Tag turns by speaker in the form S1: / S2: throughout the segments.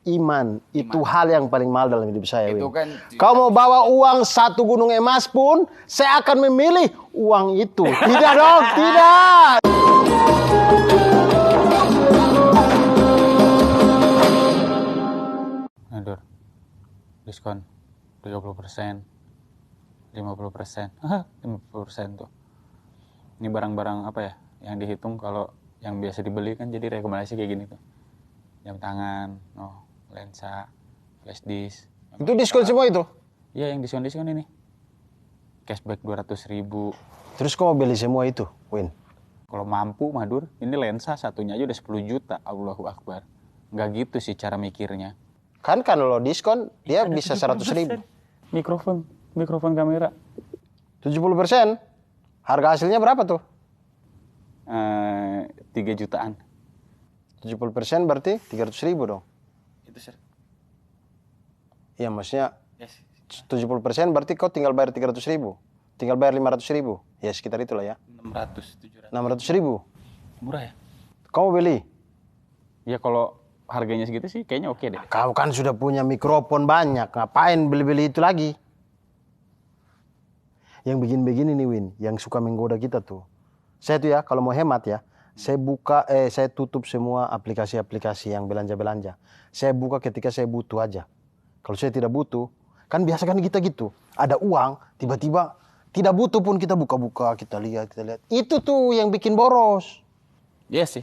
S1: Iman. Itu hal yang paling mahal dalam hidup saya.
S2: Itu
S1: Win.
S2: kan.
S1: Kau mau bawa uang 1 gunung emas pun, saya akan memilih uang itu. Tidak dong, tidak.
S2: Aduh, diskon 30%, 50%, 50% tuh. Ini barang-barang apa ya? Yang dihitung kalau yang biasa dibeli kan jadi rekomendasi kayak gini tuh. Jam tangan, lensa, flash disk.
S1: Itu diskon semua itu?
S2: Iya, yang diskon-diskon ini. Cashback 200.000.
S1: Terus kau mau beli semua itu, Win?
S2: Kalau mampu, Madur, ini lensa satunya aja udah 10 juta. Allahu Akbar. Nggak gitu sih cara mikirnya.
S1: Kan kalau diskon, dia bisa 100.000.
S2: Mikrofon kamera.
S1: 70%? Harga hasilnya berapa tuh?
S2: 3 jutaan.
S1: 70% berarti 300.000 dong?
S2: Itu sir.
S1: Iya, maksudnya
S2: Yes.
S1: 70% berarti kau tinggal bayar 300.000. Tinggal bayar 500.000. Ya sekitar itulah ya.
S2: 600, 700.
S1: 600.000.
S2: Murah ya?
S1: Kau mau beli?
S2: Ya kalau harganya segitu sih kayaknya oke deh.
S1: Kau kan sudah punya mikrofon banyak. Ngapain beli-beli itu lagi? Yang bikin begini nih Win, yang suka menggoda kita tuh. Saya tuh ya, kalau mau hemat ya, saya tutup semua aplikasi-aplikasi yang belanja-belanja. Saya buka ketika saya butuh aja. Kalau saya tidak butuh, kan biasa kan kita gitu. Ada uang, tiba-tiba tidak butuh pun kita buka-buka, kita lihat. Itu tuh yang bikin boros.
S2: Iya sih.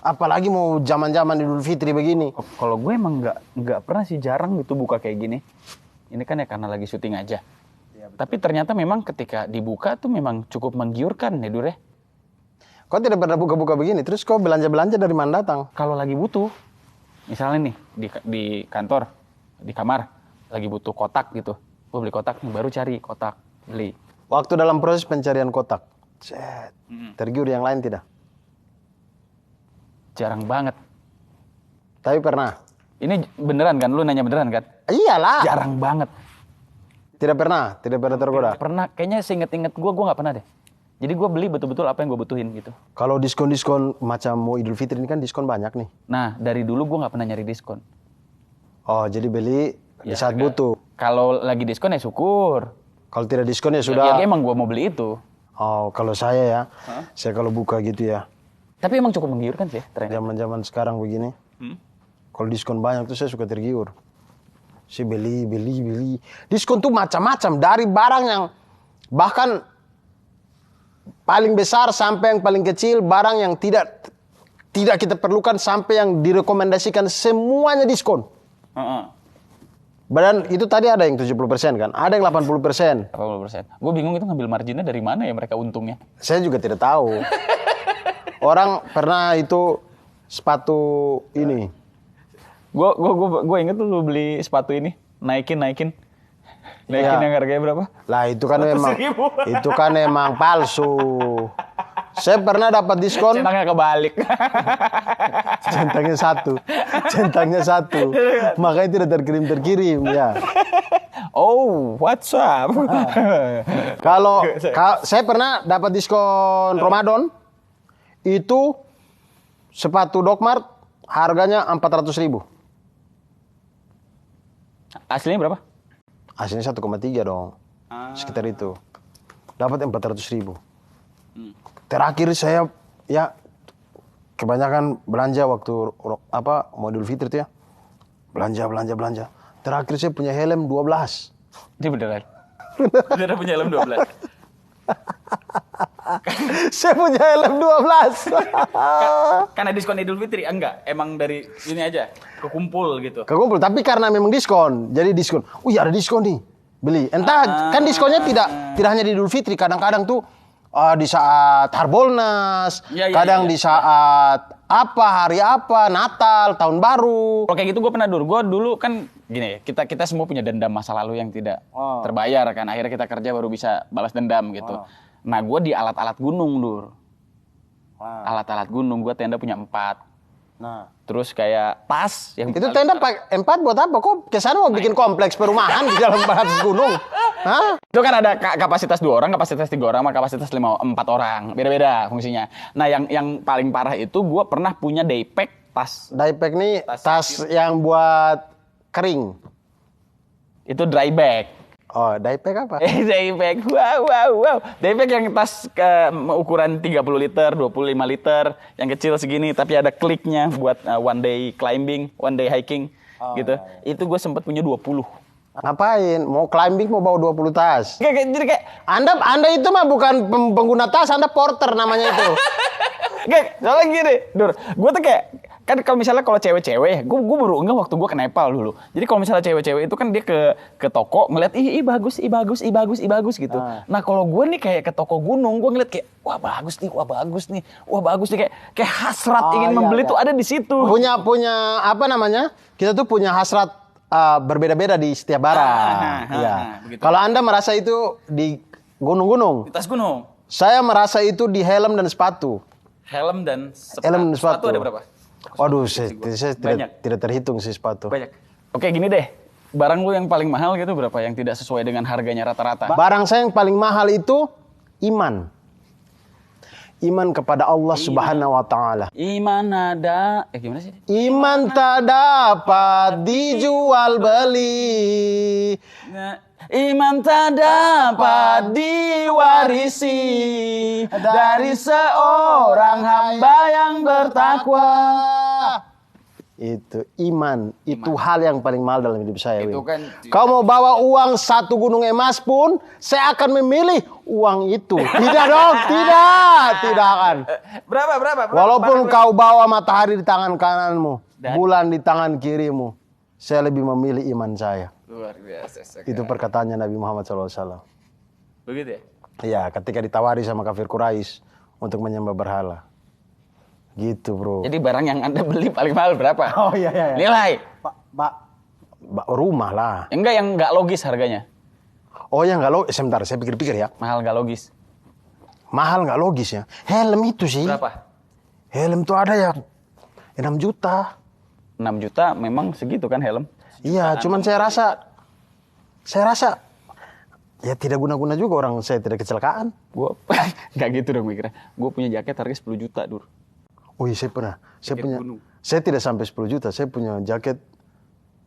S1: Apalagi mau zaman-zaman Idul Fitri begini.
S2: Kalau gue emang nggak pernah sih, jarang gitu buka kayak gini. Ini kan ya karena lagi syuting aja. Ya, tapi ternyata memang ketika dibuka tuh memang cukup menggiurkan ya Dur ya.
S1: Kau tidak pernah buka-buka begini, terus kau belanja-belanja dari mana datang?
S2: Kalau lagi butuh, misalnya nih di kantor, di kamar, lagi butuh kotak gitu. Gue beli kotak nih, baru cari kotak, beli.
S1: Waktu dalam proses pencarian kotak, tergiur yang lain tidak?
S2: Jarang banget.
S1: Tapi pernah?
S2: Ini beneran kan? Lu nanya beneran kan?
S1: Iyalah.
S2: Jarang banget.
S1: Tidak pernah tergoda?
S2: Pernah, kayaknya seinget-inget gue nggak pernah deh. Jadi gue beli betul-betul apa yang gue butuhin gitu.
S1: Kalau diskon-diskon macam mau Idul Fitri ini kan diskon banyak nih.
S2: Nah, dari dulu gue nggak pernah nyari diskon.
S1: Oh, jadi beli di saat butuh.
S2: Kalau lagi diskon ya syukur.
S1: Kalau tidak diskon ya sudah.
S2: Ya emang gue mau beli itu.
S1: Oh, kalau saya ya, saya kalau buka gitu ya.
S2: Tapi emang cukup menggiurkan sih trennya.
S1: Zaman-zaman sekarang begini. Kalau diskon banyak tuh saya suka tergiur. Saya beli. Diskon tuh macam-macam, dari barang yang bahkan paling besar sampai yang paling kecil, barang yang tidak kita perlukan sampai yang direkomendasikan, semuanya diskon. Badan itu tadi ada yang 70% kan, ada yang 80%.
S2: 80%. Gue bingung itu ngambil marginnya dari mana ya mereka untungnya.
S1: Saya juga tidak tahu. Orang pernah itu sepatu ini.
S2: Gue inget tuh lu beli sepatu ini, naikin yang harganya berapa?
S1: Lah itu kan emang palsu. Saya pernah dapat diskon.
S2: Centangnya kebalik.
S1: Centangnya satu. Makanya tidak terkirim ya.
S2: Oh, what's up?
S1: Kalau saya pernah dapat diskon Ramadan, itu sepatu Doc Mart harganya 400.000.
S2: Aslinya berapa?
S1: Aslinya 1,3 dong. Sekitar itu. Dapat 400.000. Terakhir saya ya kebanyakan belanja waktu mau Idul Fitri itu ya. Belanja. Terakhir saya punya helm 12.
S2: Ini beneran. Beneran punya helm 12.
S1: Saya punya helm 12.
S2: Karena diskon Idul Fitri enggak, emang dari ini aja kekumpul gitu.
S1: Kekumpul, tapi karena memang diskon. Jadi diskon. Iya ada diskon nih. Beli. Entah kan diskonnya tidak hanya di Idul Fitri, kadang-kadang tuh di saat Harbolnas, kadang di saat hari apa, Natal, Tahun Baru.
S2: Kalau kayak gitu gue pernah gue dulu kan gini, kita semua punya dendam masa lalu yang tidak terbayar kan. Akhirnya kita kerja baru bisa balas dendam gitu. Nah gue di alat-alat gunung alat-alat gunung, gue tenda punya 4.
S1: Nah,
S2: terus kayak tas yang
S1: itu tenda 4 buat apa? Kok kesana mau bikin kompleks perumahan di dalam atas gunung? Hah?
S2: Itu kan ada kapasitas 2 orang, kapasitas 3 orang, sama kapasitas 4 orang. Beda-beda fungsinya. Nah yang paling parah itu gue pernah punya daypack tas.
S1: Dye pack nih
S2: Tas
S1: tas yang buat kering.
S2: Itu dry bag.
S1: Oh, dye pack apa?
S2: Dye bag. Wow. Dye bag yang tas ukuran 30 liter, 25 liter, yang kecil segini tapi ada kliknya buat one day climbing, one day hiking gitu.
S1: Iya.
S2: Itu gue sempat punya 20.
S1: Ngapain? Mau climbing mau bawa 20 tas?
S2: Jadi kayak
S1: Anda itu mah bukan pengguna tas, Anda porter namanya itu.
S2: soalnya gini, Dur, gue tuh kayak kan kalau misalnya kalau cewek-cewek, gue baru enggak waktu gue ke Nepal dulu. Jadi kalau misalnya cewek-cewek itu kan dia ke toko ngeliat ih bagus gitu. Nah kalau gue nih kayak ke toko gunung, gue ngeliat kayak wah bagus nih, kayak hasrat ingin membeli tuh ada di situ.
S1: Punya apa namanya? Kita tuh punya hasrat berbeda-beda di setiap barang. Iya.
S2: Begitu.
S1: Kalau Anda merasa itu di gunung-gunung,
S2: Di tas gunung,
S1: saya merasa itu di helm dan sepatu.
S2: helm dan
S1: Sepatu
S2: ada berapa?
S1: Waduh, saya
S2: Banyak.
S1: tidak terhitung sih sepatu.
S2: Banyak. Oke gini deh, barang lu yang paling mahal gitu berapa yang tidak sesuai dengan harganya rata-rata?
S1: Barang saya yang paling mahal itu iman. Iman kepada Allah Subhanahu wa taala.
S2: Iman ada, gimana sih?
S1: Iman tak dapat dijual beli.
S2: Iman tak dapat diwarisi dari seorang hamba yang bertakwa.
S1: Itu iman. Itu hal yang paling mahal dalam hidup saya.
S2: Itu
S1: Win.
S2: kan
S1: Kau mau bawa uang 1 gunung emas pun, saya akan memilih uang itu. Tidak dong, tidak akan.
S2: Berapa?
S1: Walaupun kau bawa matahari di tangan kananmu, bulan di tangan kirimu, saya lebih memilih iman saya.
S2: Luar biasa.
S1: Itu perkataannya Nabi Muhammad SAW.
S2: Begitu ya?
S1: Ya, ketika ditawari sama kafir Quraisy untuk menyembah berhala. Gitu, bro.
S2: Jadi barang yang Anda beli paling mahal berapa?
S1: Oh iya.
S2: Nilai.
S1: Rumah lah.
S2: Enggak yang enggak logis harganya.
S1: Oh ya nggak logis. Sebentar, saya pikir-pikir ya.
S2: Mahal enggak logis.
S1: Mahal nggak logis ya. Helm itu sih.
S2: Berapa?
S1: Helm tuh ada ya 6 juta.
S2: 6 juta memang segitu kan helm?
S1: Iya, cuman saya rasa ya tidak guna-guna juga orang saya tidak kecelakaan.
S2: Gue nggak gitu dong mikirnya. Gue punya jaket harga 10 juta, Dur.
S1: Oh iya, saya pernah.
S2: Gunung.
S1: Saya tidak sampai 10 juta. Saya punya jaket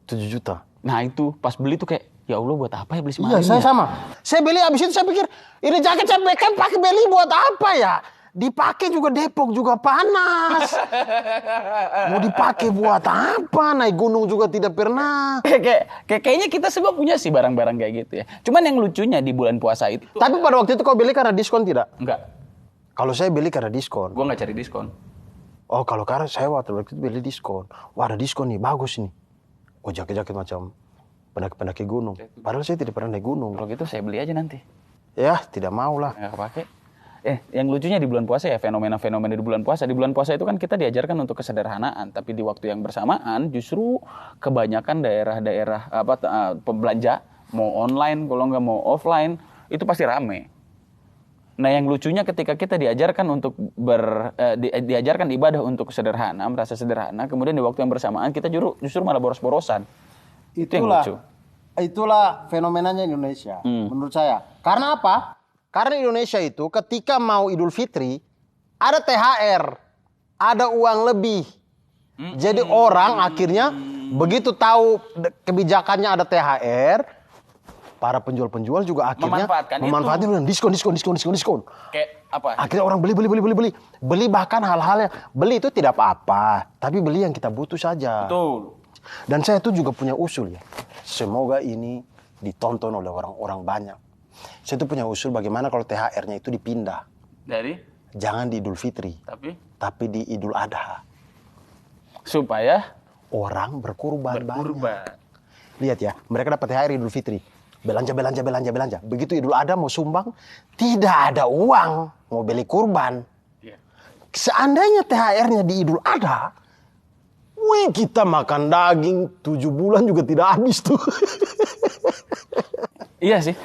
S1: 7 juta.
S2: Nah itu pas beli tuh kayak ya Allah buat apa ya beli
S1: Iya,
S2: semahal
S1: saya
S2: ini?
S1: sama. Saya beli abis itu saya pikir ini jaket saya pakai beli buat apa ya? Dipakai juga Depok juga panas. Mau dipakai buat apa? Naik gunung juga tidak pernah.
S2: Kayaknya kita semua punya sih barang-barang kayak gitu ya. Cuman yang lucunya di bulan puasa itu
S1: Tapi pada waktu itu kau beli karena diskon tidak?
S2: enggak.
S1: Kalau saya beli karena diskon.
S2: Gue nggak cari diskon.
S1: Oh, kalau karena saya waktu itu beli diskon. Wah, ada diskon nih, bagus nih. Oh, jaket-jaket macam pendaki gunung. Padahal saya tidak pernah naik gunung.
S2: Kalau gitu saya beli aja nanti.
S1: Ya, tidak mau lah.
S2: Nggak kepake. Yang lucunya di bulan puasa ya fenomena-fenomena di bulan puasa. Di bulan puasa itu kan kita diajarkan untuk kesederhanaan, tapi di waktu yang bersamaan justru kebanyakan daerah-daerah pembelanja mau online kalau nggak mau offline itu pasti rame. Nah yang lucunya ketika kita diajarkan untuk diajarkan ibadah untuk sederhana, merasa sederhana, kemudian di waktu yang bersamaan kita justru malah boros-borosan. Itu yang lucu.
S1: Itulah fenomenanya Indonesia, menurut saya. Karena apa? Karena Indonesia itu ketika mau Idul Fitri, ada THR, ada uang lebih. Jadi orang akhirnya begitu tahu kebijakannya ada THR, para penjual-penjual juga akhirnya memanfaatkan diskon.
S2: Kayak apa?
S1: Akhirnya orang beli bahkan hal-hal yang beli itu tidak apa-apa, tapi beli yang kita butuh saja.
S2: Betul.
S1: Dan saya tuh juga punya usul ya. Semoga ini ditonton oleh orang-orang banyak. Saya tuh punya usul bagaimana kalau THR-nya itu dipindah.
S2: Dari?
S1: Jangan di Idul Fitri, tapi di Idul Adha.
S2: Supaya
S1: orang berkurban.
S2: berkurban.
S1: Lihat ya, mereka dapat THR Idul Fitri. Belanja. Begitu Idul Adha mau sumbang, tidak ada uang. Mau beli kurban.
S2: Yeah.
S1: Seandainya THR-nya di Idul Adha, wih kita makan daging 7 bulan juga tidak habis tuh.
S2: Iya sih.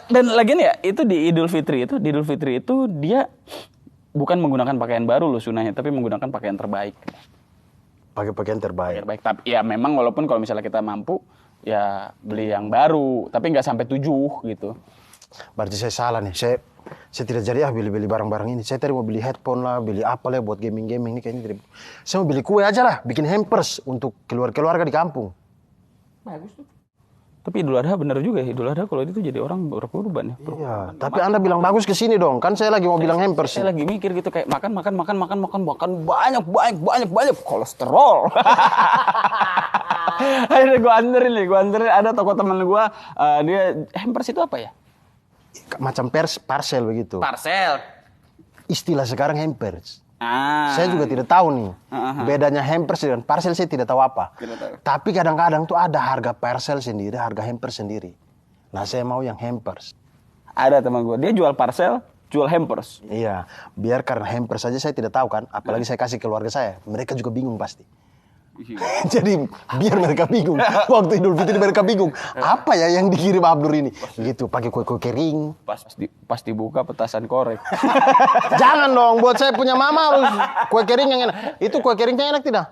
S2: Dan lagian ya, itu di Idul Fitri itu dia bukan menggunakan pakaian baru loh sunahnya, tapi menggunakan pakaian terbaik.
S1: Pakai pakaian terbaik.
S2: Tapi ya memang walaupun kalau misalnya kita mampu ya beli yang baru, tapi nggak sampai 7 gitu.
S1: Berarti saya salah nih. Saya tidak jadi beli barang-barang ini. Saya tadi mau beli headphone lah, beli apa lah buat gaming-gaming ini kayaknya tidak. Saya mau beli kue aja lah, bikin hampers untuk keluarga di kampung.
S3: Bagus tuh. Tapi Idul Adha bener juga ya. Idul Adha kalau itu jadi orang berkurban ya.
S1: Iya, tapi Anda bilang bagus ke sini dong. Kan saya lagi mau bilang hampers.
S3: Saya lagi mikir gitu kayak makan banyak kolesterol. Akhirnya gue anterin ada toko teman gue, dia hampers itu apa ya?
S1: Macam parcel begitu.
S3: Parcel.
S1: Istilah sekarang hampers.
S3: Ah.
S1: Saya juga tidak tahu nih. Bedanya hampers dengan parcel saya tidak tahu apa.
S3: Tidak tahu.
S1: Tapi kadang-kadang tuh ada harga parcel sendiri, harga hampers sendiri. Nah, saya mau yang hampers.
S3: Ada teman gue, dia jual parcel, jual hampers.
S1: Iya, biar karena hampers saja saya tidak tahu kan, apalagi saya kasih keluarga saya, mereka juga bingung pasti. Jadi biar mereka bingung, waktu Idul Fitri mereka bingung, apa ya yang dikirim Abdur ini? Gitu, pakai kue-kue kering.
S3: Pas dibuka petasan korek.
S1: Jangan dong, buat saya punya mama harus kue kering yang enak. Itu kue keringnya enak tidak?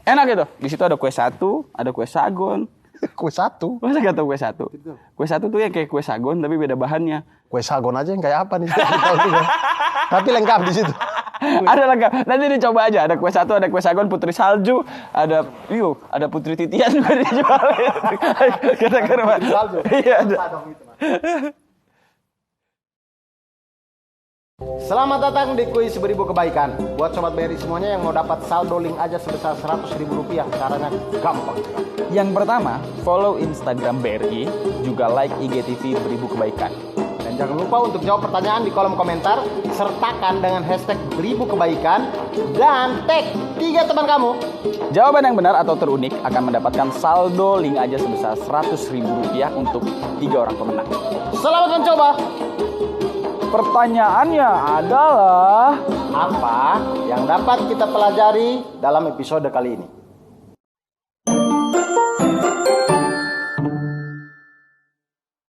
S3: Enak gitu. Di situ ada kue satu, ada kue sagon.
S1: Kue satu?
S3: Masa gak tau kue satu? Kue satu tuh yang kayak kue sagon tapi beda bahannya.
S1: Kue sagon aja yang kayak apa nih? Tahu juga. Tapi lengkap di situ.
S3: Ada lengkap. Nanti dicoba aja. Ada kue satu, ada kue sagon, putri salju, ada putri titian juga dijual. Kita ke rumah. Iya ada.
S1: Selamat datang di kuis beribu kebaikan. Buat sobat BRI semuanya yang mau dapat saldo link aja sebesar Rp100.000, caranya gampang.
S3: Yang pertama, follow Instagram BRI, juga like IGTV Beribu Kebaikan.
S1: Dan jangan lupa untuk jawab pertanyaan di kolom komentar, sertakan dengan hashtag beribu kebaikan dan tag 3 teman kamu.
S3: Jawaban yang benar atau terunik akan mendapatkan saldo link aja sebesar Rp100.000 untuk 3 orang pemenang.
S1: Selamat mencoba.
S3: Pertanyaannya adalah
S1: apa yang dapat kita pelajari dalam episode kali ini?